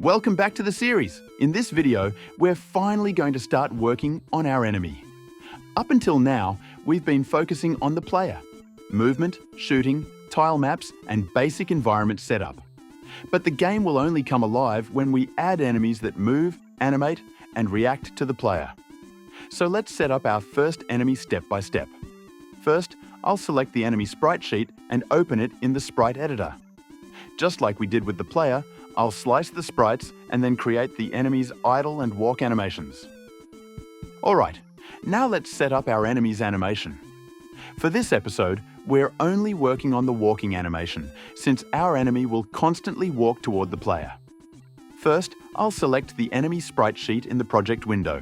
Welcome back to the series. In this video, we're finally going to start working on our enemy. Up until now, we've been focusing on the player, movement, shooting, tile maps, and basic environment setup. But the game will only come alive when we add enemies that move, animate, and react to the player. So let's set up our first enemy step by step. First, I'll select the enemy sprite sheet and open it in the Sprite editor. Just like we did with the player, I'll slice the sprites and then create the enemy's idle and walk animations. Alright, now let's set up our enemy's animation. For this episode, we're only working on the walking animation, since our enemy will constantly walk toward the player. First, I'll select the enemy sprite sheet in the project window.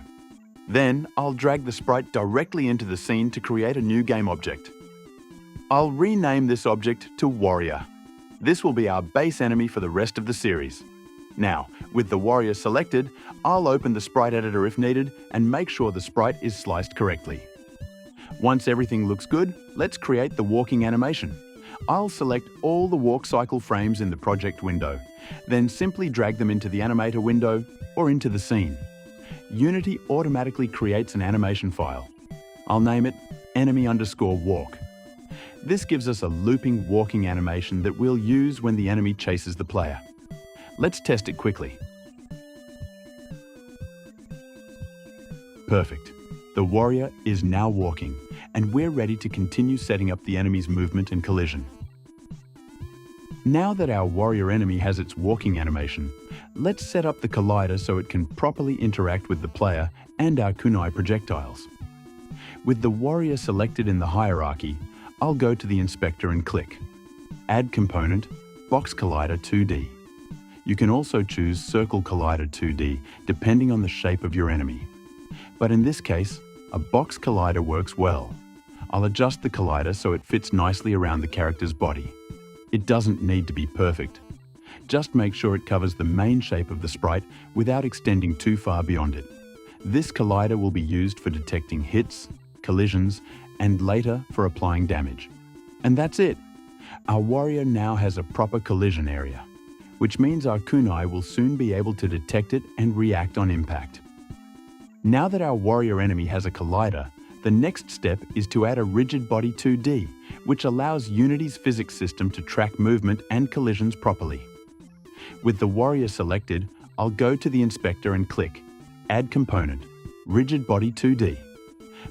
Then, I'll drag the sprite directly into the scene to create a new game object. I'll rename this object to Warrior. This will be our base enemy for the rest of the series. Now, with the warrior selected, I'll open the sprite editor if needed and make sure the sprite is sliced correctly. Once everything looks good, let's create the walking animation. I'll select all the walk cycle frames in the project window, then simply drag them into the animator window or into the scene. Unity automatically creates an animation file. I'll name it enemy_walk. This gives us a looping walking animation that we'll use when the enemy chases the player. Let's test it quickly. Perfect. The warrior is now walking, and we're ready to continue setting up the enemy's movement and collision. Now that our warrior enemy has its walking animation, let's set up the collider so it can properly interact with the player and our kunai projectiles. With the warrior selected in the hierarchy, I'll go to the inspector and click Add Component, Box Collider 2D. You can also choose Circle Collider 2D depending on the shape of your enemy. But in this case, a box collider works well. I'll adjust the collider so it fits nicely around the character's body. It doesn't need to be perfect. Just make sure it covers the main shape of the sprite without extending too far beyond it. This collider will be used for detecting hits, collisions, and later for applying damage. And that's it. Our warrior now has a proper collision area, which means our kunai will soon be able to detect it and react on impact. Now that our warrior enemy has a collider, the next step is to add a rigid body 2D, which allows Unity's physics system to track movement and collisions properly. With the warrior selected, I'll go to the inspector and click Add Component, Rigid Body 2D.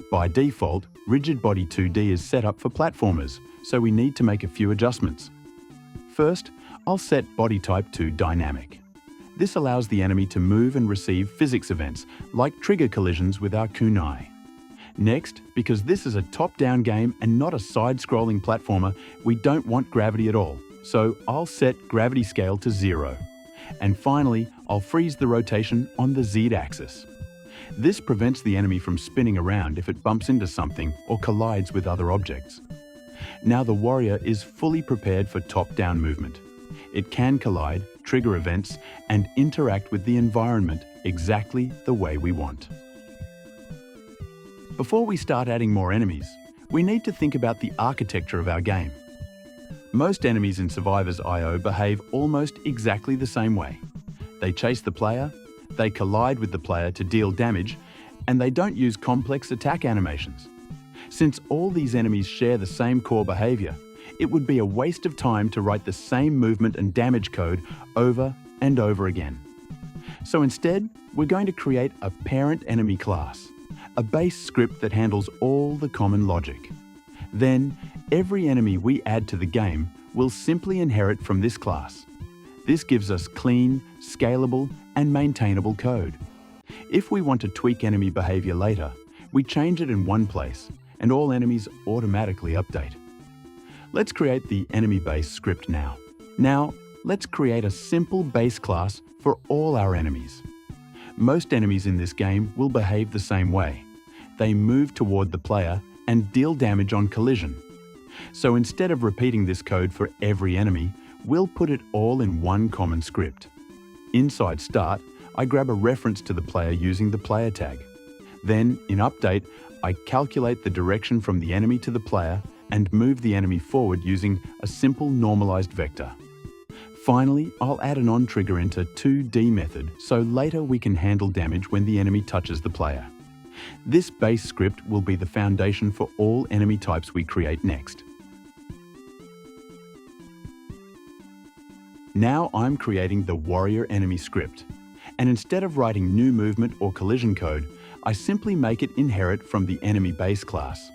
By default, Rigid Body 2D is set up for platformers, so we need to make a few adjustments. First, I'll set Body Type to Dynamic. This allows the enemy to move and receive physics events, like trigger collisions with our kunai. Next, because this is a top-down game and not a side-scrolling platformer, we don't want gravity at all, so I'll set Gravity Scale to 0. And finally, I'll freeze the rotation on the Z-axis. This prevents the enemy from spinning around if it bumps into something or collides with other objects. Now the warrior is fully prepared for top-down movement. It can collide, trigger events, and interact with the environment exactly the way we want. Before we start adding more enemies, we need to think about the architecture of our game. Most enemies in Survivors.io behave almost exactly the same way. They chase the player, they collide with the player to deal damage, and they don't use complex attack animations. Since all these enemies share the same core behavior, it would be a waste of time to write the same movement and damage code over and over again. So instead, we're going to create a parent enemy class, a base script that handles all the common logic. Then, every enemy we add to the game will simply inherit from this class. This gives us clean, scalable, and maintainable code. If we want to tweak enemy behavior later, we change it in one place, and all enemies automatically update. Let's create the enemy base script now. Now, let's create a simple base class for all our enemies. Most enemies in this game will behave the same way. They move toward the player and deal damage on collision. So instead of repeating this code for every enemy, we'll put it all in one common script. Inside Start, I grab a reference to the player using the player tag. Then, in Update, I calculate the direction from the enemy to the player and move the enemy forward using a simple normalized vector. Finally, I'll add an on-trigger into 2D method so later we can handle damage when the enemy touches the player. This base script will be the foundation for all enemy types we create next. Now I'm creating the warrior enemy script, and instead of writing new movement or collision code, I simply make it inherit from the enemy base class.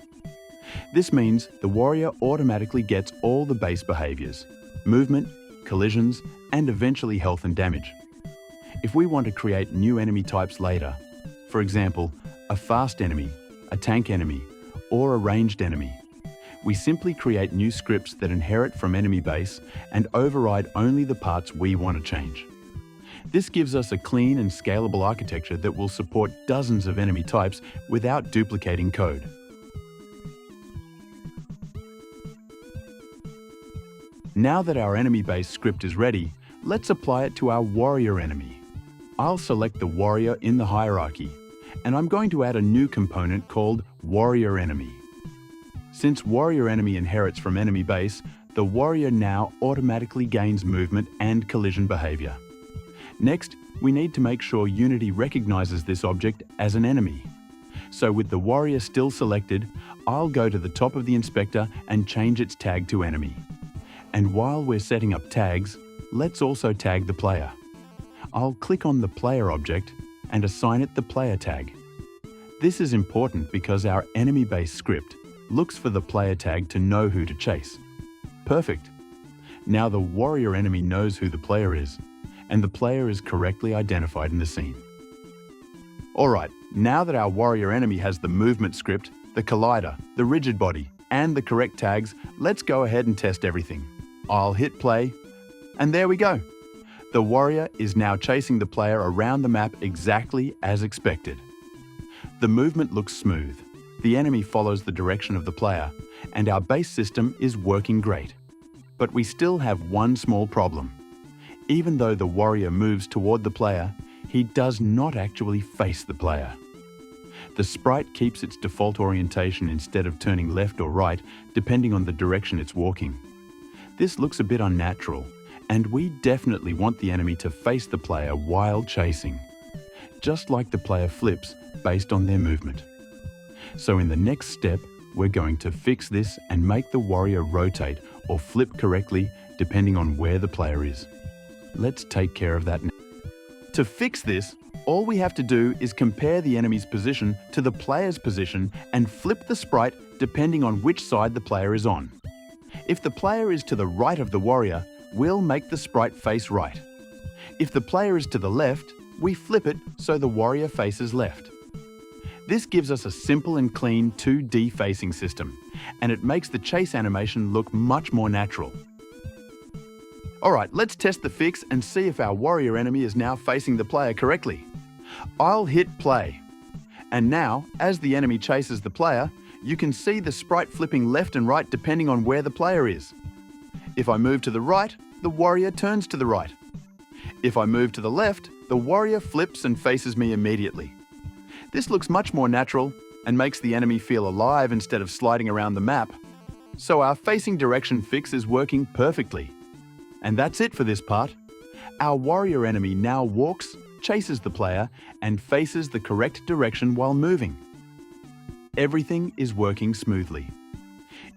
This means the warrior automatically gets all the base behaviors: movement, collisions, and eventually health and damage. If we want to create new enemy types later, for example, a fast enemy, a tank enemy, or a ranged enemy, we simply create new scripts that inherit from enemy base and override only the parts we want to change. This gives us a clean and scalable architecture that will support dozens of enemy types without duplicating code. Now that our enemy base script is ready, let's apply it to our warrior enemy. I'll select the warrior in the hierarchy, and I'm going to add a new component called warrior enemy. Since warrior enemy inherits from enemy base, the warrior now automatically gains movement and collision behavior. Next, we need to make sure Unity recognizes this object as an enemy. So with the warrior still selected, I'll go to the top of the inspector and change its tag to enemy. And while we're setting up tags, let's also tag the player. I'll click on the player object and assign it the player tag. This is important because our enemy-based script looks for the player tag to know who to chase. Perfect. Now the warrior enemy knows who the player is, and the player is correctly identified in the scene. Alright, now that our warrior enemy has the movement script, the collider, the rigid body, and the correct tags, let's go ahead and test everything. I'll hit play, and there we go. The warrior is now chasing the player around the map exactly as expected. The movement looks smooth, the enemy follows the direction of the player, and our base system is working great. But we still have one small problem. Even though the warrior moves toward the player, he does not actually face the player. The sprite keeps its default orientation instead of turning left or right, depending on the direction it's walking. This looks a bit unnatural, and we definitely want the enemy to face the player while chasing, just like the player flips based on their movement. So in the next step, we're going to fix this and make the warrior rotate or flip correctly depending on where the player is. Let's take care of that now. To fix this, all we have to do is compare the enemy's position to the player's position and flip the sprite depending on which side the player is on. If the player is to the right of the warrior, we'll make the sprite face right. If the player is to the left, we flip it so the warrior faces left. This gives us a simple and clean 2D facing system, and it makes the chase animation look much more natural. Alright, let's test the fix and see if our warrior enemy is now facing the player correctly. I'll hit play. And now, as the enemy chases the player, you can see the sprite flipping left and right depending on where the player is. If I move to the right, the warrior turns to the right. If I move to the left, the warrior flips and faces me immediately. This looks much more natural and makes the enemy feel alive instead of sliding around the map. So our facing direction fix is working perfectly. And that's it for this part. Our warrior enemy now walks, chases the player, and faces the correct direction while moving. Everything is working smoothly.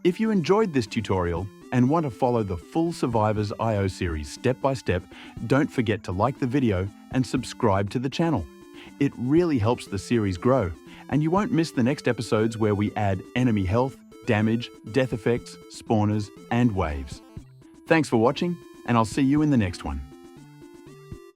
If you enjoyed this tutorial and want to follow the full Survivors IO series step by step, don't forget to like the video and subscribe to the channel. It really helps the series grow, and you won't miss the next episodes where we add enemy health, damage, death effects, spawners, and waves. Thanks for watching, and I'll see you in the next one.